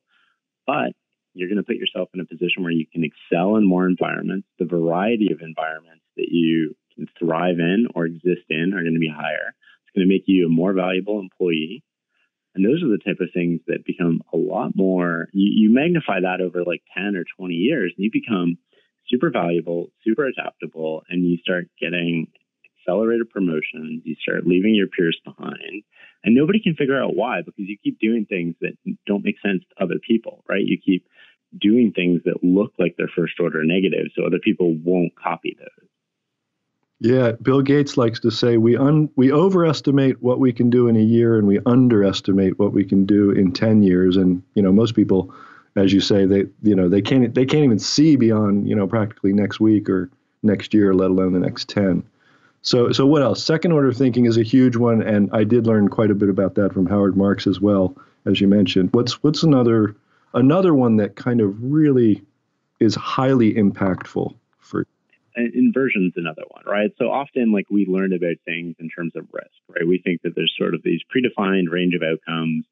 C: But you're going to put yourself in a position where you can excel in more environments. The variety of environments that you can thrive in or exist in are going to be higher. It's going to make you a more valuable employee. And those are the type of things that become a lot more, you magnify that over like 10 or 20 years, and you become super valuable, super adaptable, and you start getting accelerated promotions. You start leaving your peers behind. And nobody can figure out why, because you keep doing things that don't make sense to other people, right? You keep doing things that look like they're first order negative, so other people won't copy those.
B: Yeah, Bill Gates likes to say we overestimate what we can do in a year and we underestimate what we can do in 10 years. And most people, as you say, they can't even see beyond practically next week or next year, let alone the next 10. So what else? Second order thinking is a huge one, and I did learn quite a bit about that from Howard Marks as well, as you mentioned. What's another another one that kind of really is highly impactful for.
C: And inversion's another one, right? So often, like, we learn about things in terms of risk, right? We think that there's sort of these predefined range of outcomes,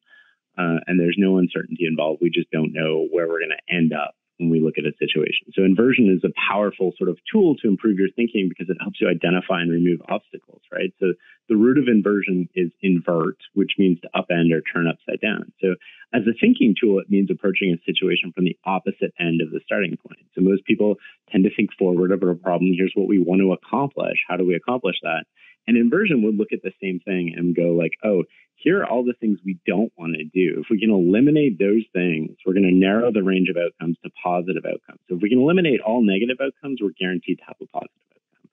C: and there's no uncertainty involved. We just don't know where we're going to end up when we look at a situation. So inversion is a powerful sort of tool to improve your thinking because it helps you identify and remove obstacles, right? So the root of inversion is invert, which means to upend or turn upside down. So as a thinking tool, it means approaching a situation from the opposite end of the starting point. So most people tend to think forward about a problem. Here's what we want to accomplish. How do we accomplish that? And inversion would look at the same thing and go like, oh, here are all the things we don't want to do. If we can eliminate those things, we're going to narrow the range of outcomes to positive outcomes. So if we can eliminate all negative outcomes, we're guaranteed to have a positive outcome.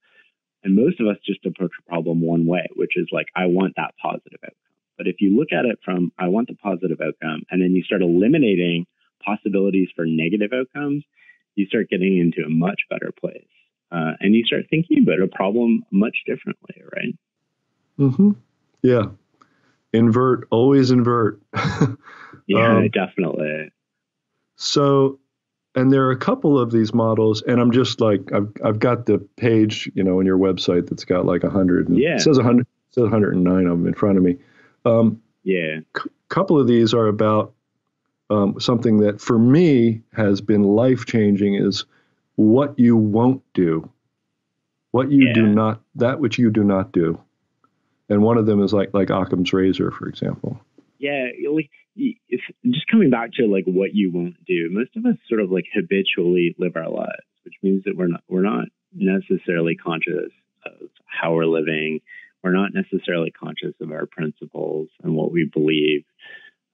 C: And most of us just approach a problem one way, which is like, I want that positive outcome. But if you look at it from, I want the positive outcome, and then you start eliminating possibilities for negative outcomes, you start getting into a much better place. And you start thinking about a problem much differently, right?
B: Mm-hmm. Yeah. Invert, always invert.
C: Yeah, definitely.
B: So, and there are a couple of these models, and I'm just like, I've got the page, you know, on your website that's got like 100. It says 100, it says 109 of them in front of me. Couple of these are about something that for me has been life-changing is what you won't do, what you do not, that which you do not do. And one of them is like Occam's razor, for example.
C: Yeah, if, just coming back to like what you won't do. Most of us sort of like habitually live our lives, which means that we're not necessarily conscious of how we're living. We're not necessarily conscious of our principles and what we believe.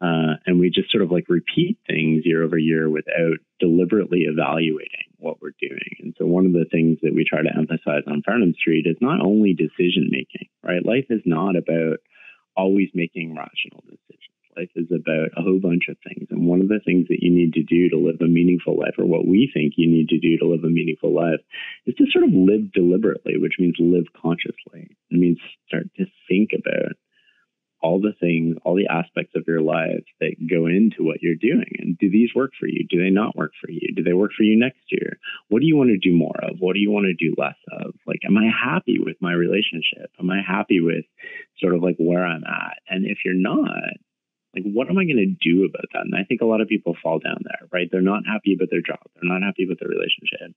C: And we just sort of like repeat things year over year without deliberately evaluating what we're doing. And so one of the things that we try to emphasize on Farnham Street is not only decision making, right? Life is not about always making rational decisions. Life is about a whole bunch of things. And one of the things that you need to do to live a meaningful life, or what we think you need to do to live a meaningful life, is to sort of live deliberately, which means live consciously. It means start to think about all the things, all the aspects of your life that go into what you're doing. And do these work for you? Do they not work for you? Do they work for you next year? What do you want to do more of? What do you want to do less of? Like, am I happy with my relationship? Am I happy with sort of like where I'm at? And if you're not, like, what am I going to do about that? And I think a lot of people fall down there, right? They're not happy about their job. They're not happy with their relationship.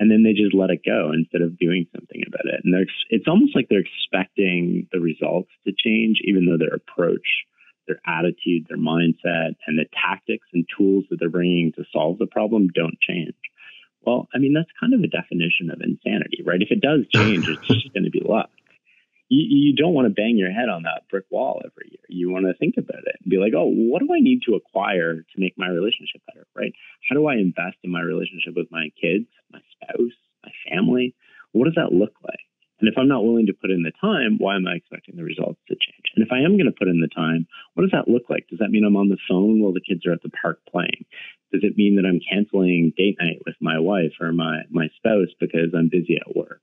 C: And then they just let it go instead of doing something about it. And it's almost like they're expecting the results to change, even though their approach, their attitude, their mindset, and the tactics and tools that they're bringing to solve the problem don't change. Well, I mean, that's kind of a definition of insanity, right? If it does change, it's just going to be luck. You don't want to bang your head on that brick wall every year. You want to think about it and be like, oh, what do I need to acquire to make my relationship better, right? How do I invest in my relationship with my kids, my spouse, my family? What does that look like? And if I'm not willing to put in the time, why am I expecting the results to change? And if I am going to put in the time, what does that look like? Does that mean I'm on the phone while the kids are at the park playing? Does it mean that I'm canceling date night with my wife or my spouse because I'm busy at work?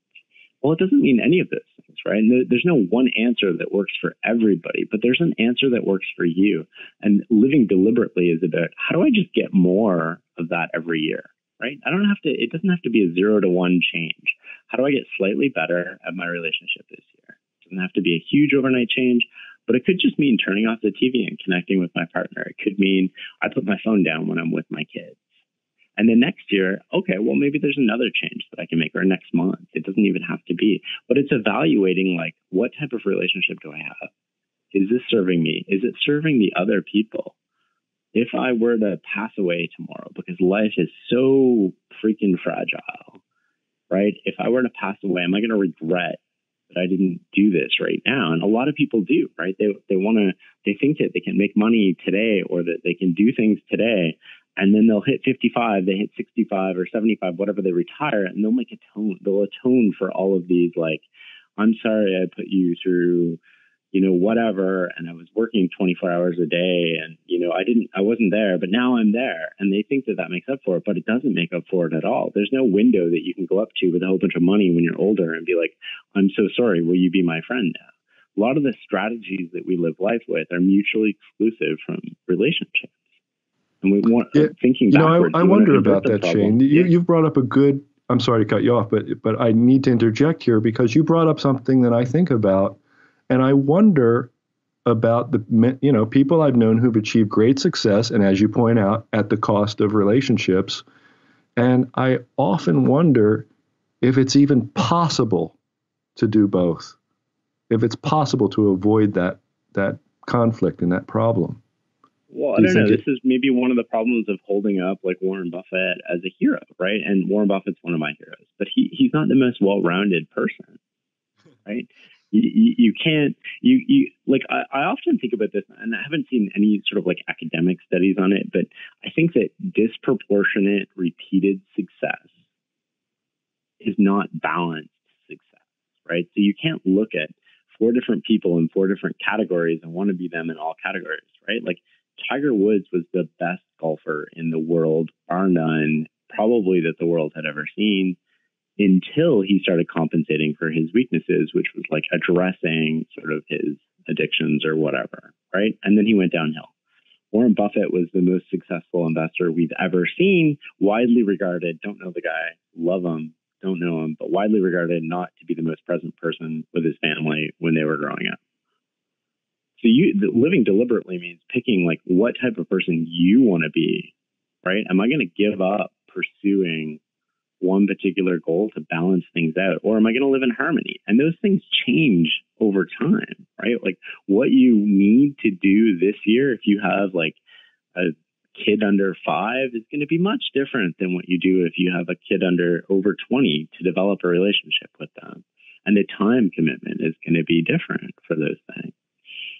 C: Well, it doesn't mean any of those things, right? And there's no one answer that works for everybody, but there's an answer that works for you. And living deliberately is about, how do I just get more of that every year, right? It doesn't have to be a 0 to 1 change. How do I get slightly better at my relationship this year? It doesn't have to be a huge overnight change, but it could just mean turning off the TV and connecting with my partner. It could mean I put my phone down when I'm with my kids. And then next year, okay, well, maybe there's another change that I can make, or next month. It doesn't even have to be. But it's evaluating, like, what type of relationship do I have? Is this serving me? Is it serving the other people? If I were to pass away tomorrow, because life is so freaking fragile, right? If I were to pass away, am I going to regret that I didn't do this right now? And a lot of people do, right? They think that they can make money today, or that they can do things today. And then they'll hit 55, they hit 65 or 75, whatever, they retire, and they'll atone for all of these, like, I'm sorry I put you through, whatever, and I was working 24 hours a day, and, I wasn't there, but now I'm there. And they think that makes up for it, but it doesn't make up for it at all. There's no window that you can go up to with a whole bunch of money when you're older and be like, I'm so sorry, will you be my friend now? A lot of the strategies that we live life with are mutually exclusive from relationships. And thinking
B: backwards.
C: I
B: wonder about that, Shane. You've brought up a good. I'm sorry to cut you off, but I need to interject here because you brought up something that I think about, and I wonder about the people I've known who've achieved great success, and as you point out, at the cost of relationships. And I often wonder if it's even possible to do both, if it's possible to avoid that conflict and that problem.
C: Well, I don't know. This is maybe one of the problems of holding up like Warren Buffett as a hero, right? And Warren Buffett's one of my heroes, but he's not the most well-rounded person, right? You can't, I often think about this, and I haven't seen any sort of like academic studies on it, but I think that disproportionate repeated success is not balanced success, right? So you can't look at 4 different people in 4 different categories and want to be them in all categories, right? Like Tiger Woods was the best golfer in the world, bar none, probably that the world had ever seen, until he started compensating for his weaknesses, which was like addressing sort of his addictions or whatever, right? And then he went downhill. Warren Buffett was the most successful investor we've ever seen, widely regarded, don't know the guy, love him, don't know him, but widely regarded not to be the most present person with his family when they were growing up. So living deliberately means picking like what type of person you want to be, right? Am I going to give up pursuing one particular goal to balance things out, or am I going to live in harmony? And those things change over time, right? Like what you need to do this year, if you have like a kid under 5, is going to be much different than what you do if you have a kid over 20 to develop a relationship with them. And the time commitment is going to be different for those things.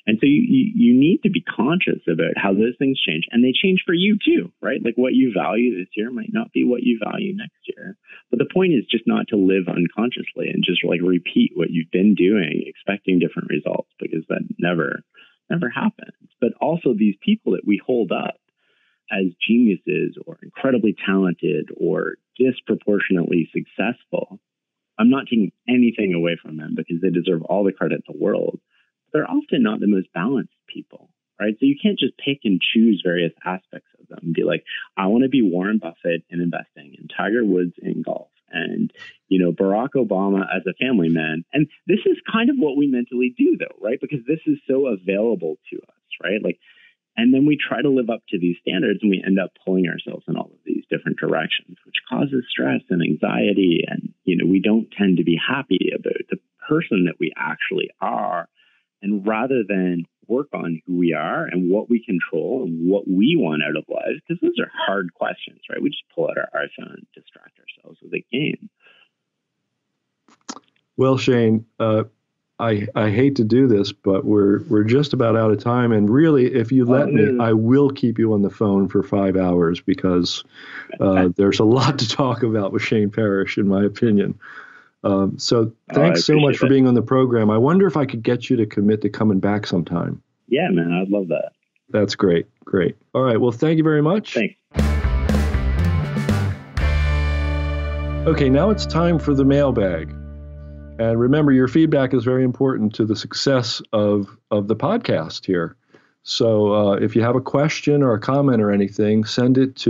C: And so you need to be conscious about how those things change, and they change for you too, right? Like what you value this year might not be what you value next year. But the point is just not to live unconsciously and just like repeat what you've been doing, expecting different results, because that never happens. But also these people that we hold up as geniuses or incredibly talented or disproportionately successful, I'm not taking anything away from them because they deserve all the credit in the world. They're often not the most balanced people, right? So you can't just pick and choose various aspects of them and be like, I want to be Warren Buffett in investing and Tiger Woods in golf and, Barack Obama as a family man. And this is kind of what we mentally do though, right? Because this is so available to us, right? Like, and then we try to live up to these standards and we end up pulling ourselves in all of these different directions, which causes stress and anxiety. And, we don't tend to be happy about the person that we actually are. And rather than work on who we are and what we control and what we want out of life, because those are hard questions, right? We just pull out our iPhone and distract ourselves with a game.
B: Well, Shane, I hate to do this, but we're just about out of time. And really, if you let me, I will keep you on the phone for 5 hours because there's a lot to talk about with Shane Parrish, in my opinion. So thanks so much for being on the program. I wonder if I could get you to commit to coming back sometime.
C: Yeah, man, I'd love that.
B: That's great. Great. All right. Well, thank you very much.
C: Thanks.
B: Okay, now it's time for the mailbag. And remember, your feedback is very important to the success of the podcast here. So if you have a question or a comment or anything, send us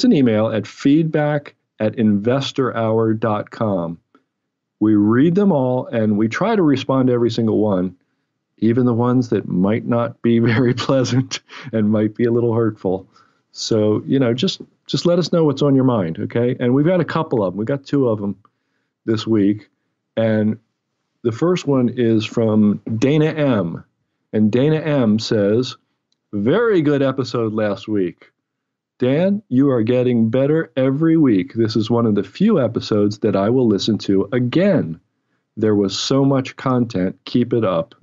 B: an email at feedback@investorhour.com. We read them all and we try to respond to every single one, even the ones that might not be very pleasant and might be a little hurtful. So, just let us know what's on your mind, okay? And we've got a couple of them. We got 2 of them this week. And the first one is from Dana M. And Dana M says, very good episode last week. Dan, you are getting better every week. This is one of the few episodes that I will listen to again. There was so much content. Keep it up.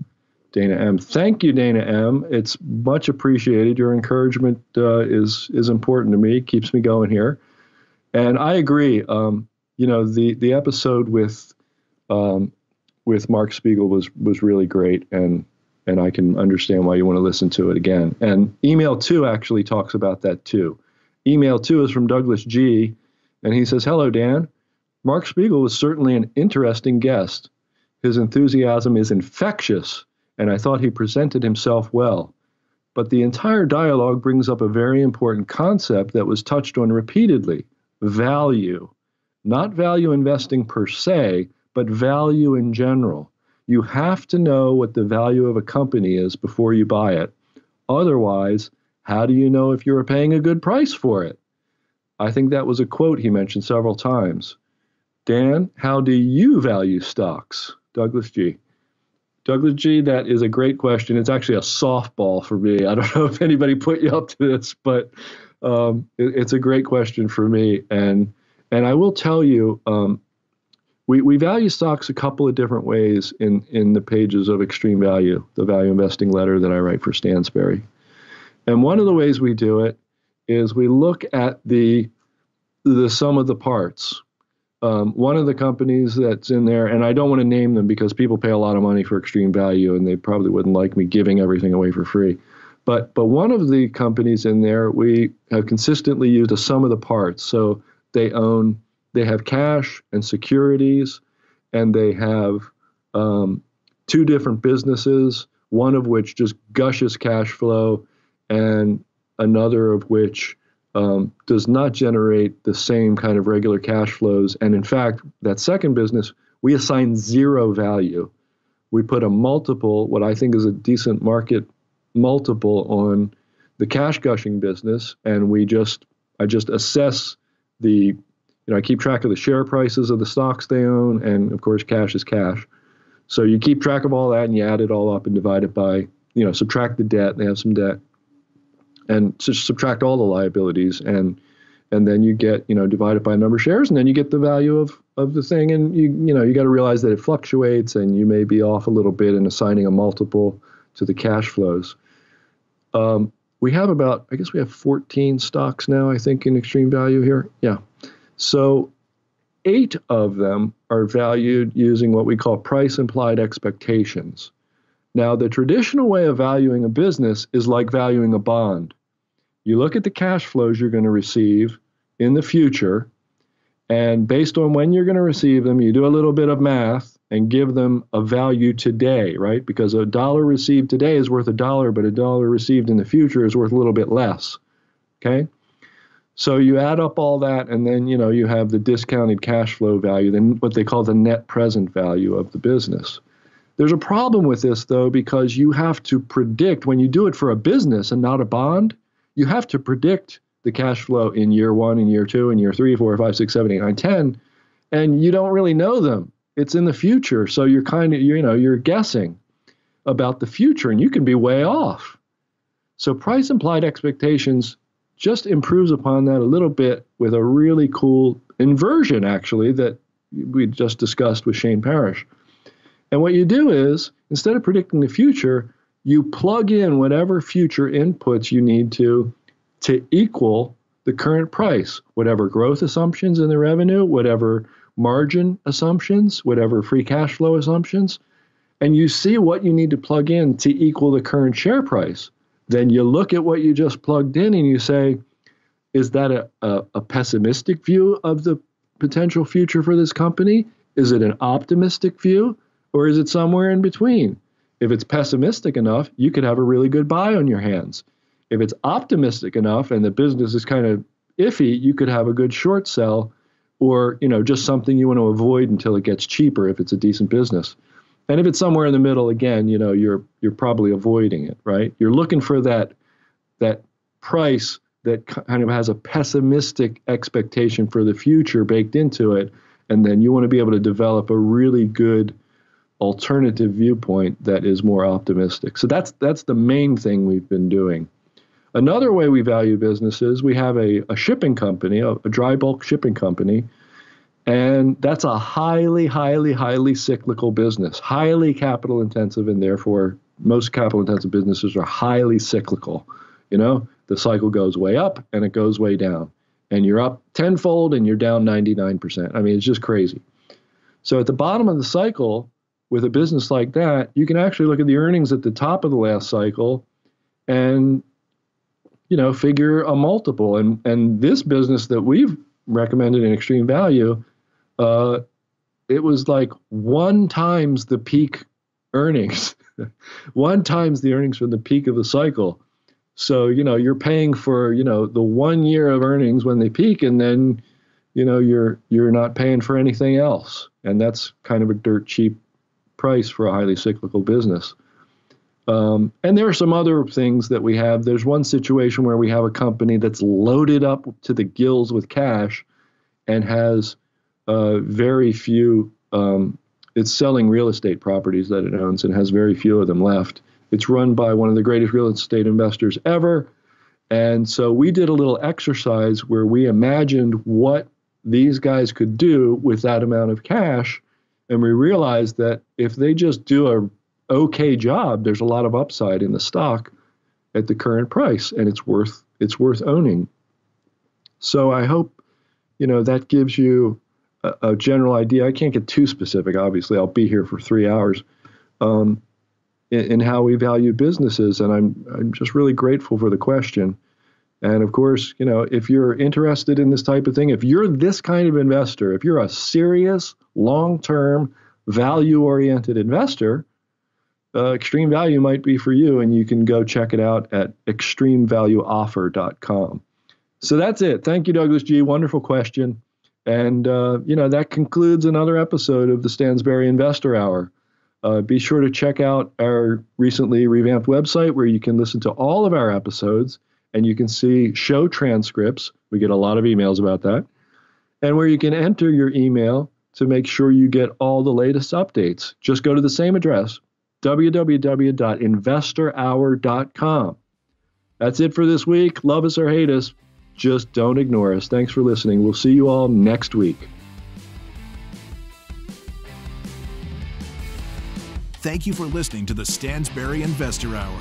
B: Dana M. Thank you, Dana M. It's much appreciated. Your encouragement is important to me. Keeps me going here. And I agree. The episode with Mark Spiegel was really great, and I can understand why you want to listen to it again. And email 2 actually talks about that too. Email 2 is from Douglas G, and he says, hello, Dan. Mark Spiegel was certainly an interesting guest. His enthusiasm is infectious, and I thought he presented himself well. But the entire dialogue brings up a very important concept that was touched on repeatedly: value. Not value investing per se, but value in general. You have to know what the value of a company is before you buy it. Otherwise, how do you know if you're paying a good price for it? I think that was a quote he mentioned several times. Dan, how do you value stocks? Douglas G. Douglas G, that is a great question. It's actually a softball for me. I don't know if anybody put you up to this, but it's a great question for me. And I will tell you, we value stocks a couple of different ways in the pages of Extreme Value, the value investing letter that I write for Stansberry. And one of the ways we do it is we look at the sum of the parts. One of the companies that's in there, and I don't want to name them because people pay a lot of money for Extreme Value and they probably wouldn't like me giving everything away for free. But one of the companies in there, we have consistently used a sum of the parts. So they have cash and securities, and they have two different businesses, one of which just gushes cash flow and another of which does not generate the same kind of regular cash flows. And in fact, that second business, we assign zero value. We put a multiple, what I think is a decent market multiple, on the cash gushing business. And I just assess I keep track of the share prices of the stocks they own. And of course, cash is cash. So you keep track of all that and you add it all up and divide it by, subtract the debt. They have some debt. And subtract all the liabilities, and then you get, divide it by a number of shares, and then you get the value of the thing. And you got to realize that it fluctuates, and you may be off a little bit in assigning a multiple to the cash flows. We have we have 14 stocks now, I think, in Extreme Value here. Yeah. So 8 of them are valued using what we call price implied expectations. Now, the traditional way of valuing a business is like valuing a bond. You look at the cash flows you're going to receive in the future, and based on when you're going to receive them, you do a little bit of math and give them a value today, right? Because a dollar received today is worth $1, but a dollar received in the future is worth a little bit less, okay? So you add up all that, and then, you have the discounted cash flow value, then what they call the net present value of the business. There's a problem with this, though, because you have to predict, when you do it for a business and not a bond, you have to predict the cash flow in year 1, in year 2, in year 3, 4, 5, 6, 7, 8, 9, 10, and you don't really know them. It's in the future, so you're you're guessing about the future, and you can be way off. So price implied expectations just improves upon that a little bit with a really cool inversion, actually, that we just discussed with Shane Parrish. And what you do is, instead of predicting the future, you plug in whatever future inputs you need to equal the current price, whatever growth assumptions in the revenue, whatever margin assumptions, whatever free cash flow assumptions, and you see what you need to plug in to equal the current share price. Then you look at what you just plugged in and you say, is that a pessimistic view of the potential future for this company? Is it an optimistic view? Or is it somewhere in between? If it's pessimistic enough, you could have a really good buy on your hands. If it's optimistic enough and the business is kind of iffy, you could have a good short sell, or just something you want to avoid until it gets cheaper if it's a decent business. And if it's somewhere in the middle, again, you're probably avoiding it, right? You're looking for that price that kind of has a pessimistic expectation for the future baked into it, and then you want to be able to develop a really good alternative viewpoint that is more optimistic. So that's the main thing we've been doing. Another way we value businesses, we have a shipping company, a dry bulk shipping company, and that's a highly, highly, highly cyclical business, highly capital intensive, and therefore most capital intensive businesses are highly cyclical. The cycle goes way up and it goes way down, and you're up tenfold and you're down 99%. I mean, it's just crazy. So at the bottom of the cycle, with a business like that, you can actually look at the earnings at the top of the last cycle and, figure a multiple. And this business that we've recommended in Extreme Value, it was like 1 times the peak earnings, 1 times the earnings from the peak of the cycle. So, you're paying for, the 1 year of earnings when they peak, and then, you're not paying for anything else. And that's kind of a dirt cheap price for a highly cyclical business. And there are some other things that we have. There's one situation where we have a company that's loaded up to the gills with cash and has very few, it's selling real estate properties that it owns and has very few of them left. It's run by one of the greatest real estate investors ever. And so we did a little exercise where we imagined what these guys could do with that amount of cash. And we realized that if they just do a okay job, there's a lot of upside in the stock at the current price, and it's worth owning. So I hope, that gives you a general idea. I can't get too specific, obviously. I'll be here for 3 hours. In how we value businesses, and I'm just really grateful for the question. And of course, if you're interested in this type of thing, if you're this kind of investor, if you're a serious, long-term, value-oriented investor, Extreme Value might be for you, and you can go check it out at extremevalueoffer.com. So that's it. Thank you, Douglas G. Wonderful question. And, that concludes another episode of the Stansberry Investor Hour. Be sure to check out our recently revamped website where you can listen to all of our episodes and you can see show transcripts. We get a lot of emails about that. And where you can enter your email to make sure you get all the latest updates. Just go to the same address, www.investorhour.com. That's it for this week. Love us or hate us, just don't ignore us. Thanks for listening. We'll see you all next week.
A: Thank you for listening to the Stansberry Investor Hour.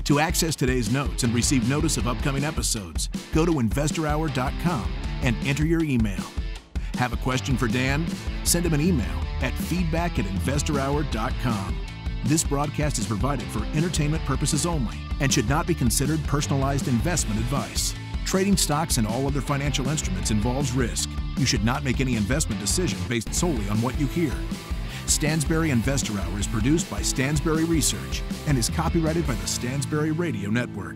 A: To access today's notes and receive notice of upcoming episodes, go to investorhour.com and enter your email. Have a question for Dan? Send him an email at feedback@investorhour.com. This broadcast is provided for entertainment purposes only and should not be considered personalized investment advice. Trading stocks and all other financial instruments involves risk. You should not make any investment decision based solely on what you hear. Stansberry Investor Hour is produced by Stansberry Research and is copyrighted by the Stansberry Radio Network.